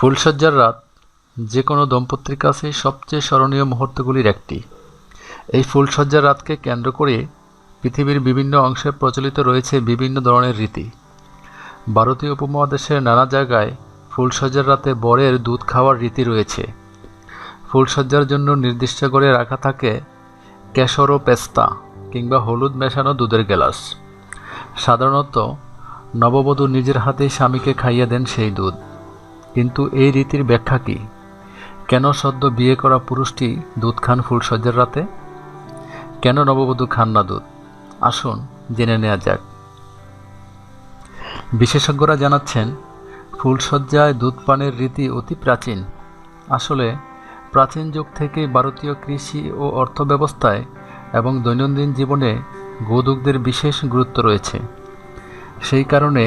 ফুলশয্যার রাত যে কোনো দম্পতির কাছেই সবচেয়ে স্মরণীয় মুহূর্তগুলির একটি। এই ফুলশয্যার রাতকে কেন্দ্র করে পৃথিবীর বিভিন্ন অংশে প্রচলিত রয়েছে বিভিন্ন ধরনের রীতি। ভারতীয় উপমহাদেশের নানা জায়গায় ফুলশয্যার রাতে বরের দুধ খাওয়ার রীতি রয়েছে। ফুলশয্যার জন্য নির্দিষ্ট করে রাখা থাকে কেশর ও পেস্তা কিংবা হলুদ মেশানো দুধের গ্লাস। সাধারণত নববধূ নিজের হাতেই স্বামীকে খাইয়ে দেন সেই দুধ। কিন্তু এই রীতির ব্যাখ্যা কী? কেন সদ্য বিয়ে করা পুরুষটি দুধ খান ফুলশয্যার রাতে? কেন নববধূ খান না দুধ? আসুন জেনে নেওয়া যাক। বিশেষজ্ঞরা জানাচ্ছেন, ফুলশয্যায় দুধ পানের রীতি অতি প্রাচীন। আসলে প্রাচীন যুগ থেকেই ভারতীয় কৃষি ও অর্থব্যবস্থায় এবং দৈনন্দিন জীবনে গোদুগ্ধের বিশেষ গুরুত্ব রয়েছে। সেই কারণে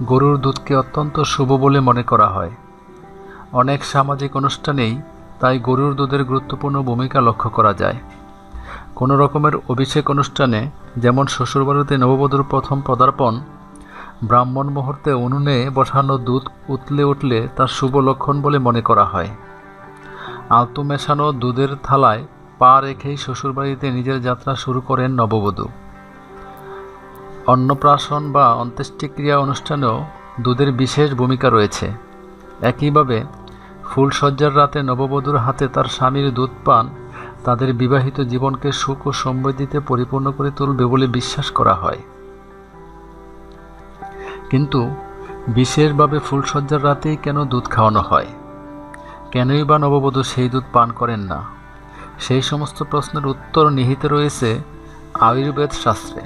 গরুর দুধকে অত্যন্ত শুভ বলে মনে করা হয়। অনেক সামাজিক অনুষ্ঠানেই তাই গরুর দুধের গুরুত্বপূর্ণ ভূমিকা লক্ষ্য করা যায়। কোনো রকমের অভিষেক অনুষ্ঠানে, যেমন শ্বশুরবাড়িতে নববধূর প্রথম পদার্পণ, ব্রাহ্মণ মুহূর্তে উনুনে বসানো দুধ উতলে উঠলে তার শুভ লক্ষণ বলে মনে করা হয়। আলতু মেশানো দুধের থালায় পা রেখেই শ্বশুরবাড়িতে নিজের যাত্রা শুরু করেন নববধূ। অন্নপ্রাশন বা অন্ত্যেষ্টিক্রিয়া অনুষ্ঠানেও দুধের বিশেষ ভূমিকা রয়েছে। একইভাবে ফুলশয্যার রাতে নববধূর হাতে তার স্বামীর দুধ পান তাদের বিবাহিত জীবনকে সুখ ও সমৃদ্ধিতে পরিপূর্ণ করে তুলবে বলে বিশ্বাস করা হয়। কিন্তু বিশেষভাবে ফুলশয্যার রাতেই কেন দুধ খাওয়ানো হয়? কেনই বা নববধূ সেই দুধ পান করেন না? সেই সমস্ত প্রশ্নের উত্তর নিহিত রয়েছে আয়ুর্বেদ শাস্ত্রে।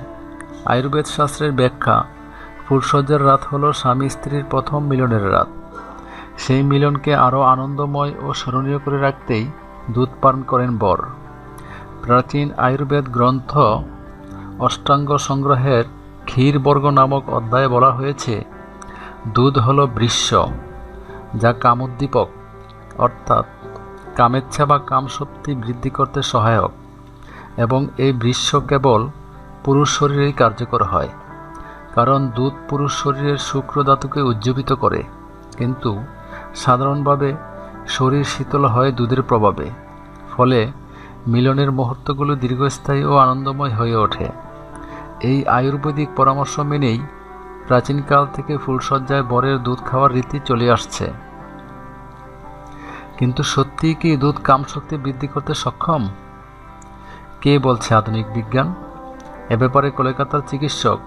আয়ুর্বেদ শাস্ত্রের ব্যাখ্যা, ফুলশয্যার রাত হলো স্বামী স্ত্রীর প্রথম মিলনের রাত। সেই মিলনকে আরও আনন্দময় ও স্মরণীয় করে রাখতেই দুধ পান করেন বর। প্রাচীন আয়ুর্বেদ গ্রন্থ অষ্টাঙ্গ সংগ্রহের ক্ষীরবর্গ নামক অধ্যায়ে বলা হয়েছে, দুধ হলো বৃষ্য, যা কামোদ্দীপক, অর্থাৎ কামেচ্ছা বা কামশক্তি বৃদ্ধি করতে সহায়ক, এবং এই বৃষ্য কেবল পুরুষ শরীরেই কার্যকর হয়। কারণ দুধ পুরুষ শরীরের শুক্র ধাতুকে উজ্জীবিত করে, কিন্তু সাধারণভাবে শরীর শীতল হয় দুধের প্রভাবে। ফলে মিলনের মুহূর্তগুলো দীর্ঘস্থায়ী ও আনন্দময় হয়ে ওঠে। এই আয়ুর্বেদিক পরামর্শ মেনেই প্রাচীনকাল থেকে ফুলশয্যায় বরের দুধ খাওয়ার রীতি চলে আসছে। কিন্তু সত্যিই কি দুধ কামশক্তি বৃদ্ধি করতে সক্ষম? কে বলছে আধুনিক বিজ্ঞান? এ ব্যাপারে কলকাতার চিকিৎসক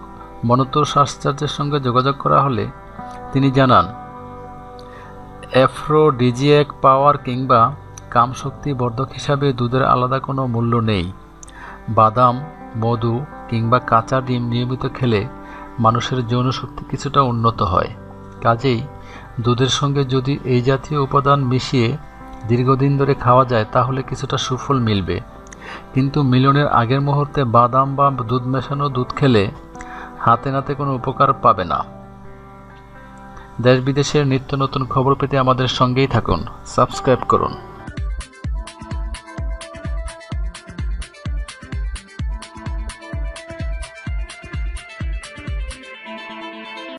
মনতোষ আচার্যের সঙ্গে যোগাযোগ করা হলে তিনি জানান, অ্যাফ্রোডিজিয়াক পাওয়ার কিংবা কামশক্তি বর্ধক হিসাবে দুধের আলাদা কোনো মূল্য নেই। বাদাম, মধু কিংবা কাঁচা ডিম নিয়মিত খেলে মানুষের যৌনশক্তি কিছুটা উন্নত হয়। কাজেই দুধের সঙ্গে যদি এই জাতীয় উপাদান মিশিয়ে দীর্ঘদিন ধরে খাওয়া যায় তাহলে কিছুটা সুফল মিলবে। কিন্তু মিলনের আগের মুহূর্তে বাদাম বা দুধ মেশানো দুধ খেলে হাতে নাতে কোনো উপকার পাবে না। দেশ বিদেশের নিত্য নতুন খবর পেতে আমাদের সঙ্গেই থাকুন। সাবস্ক্রাইব করুন।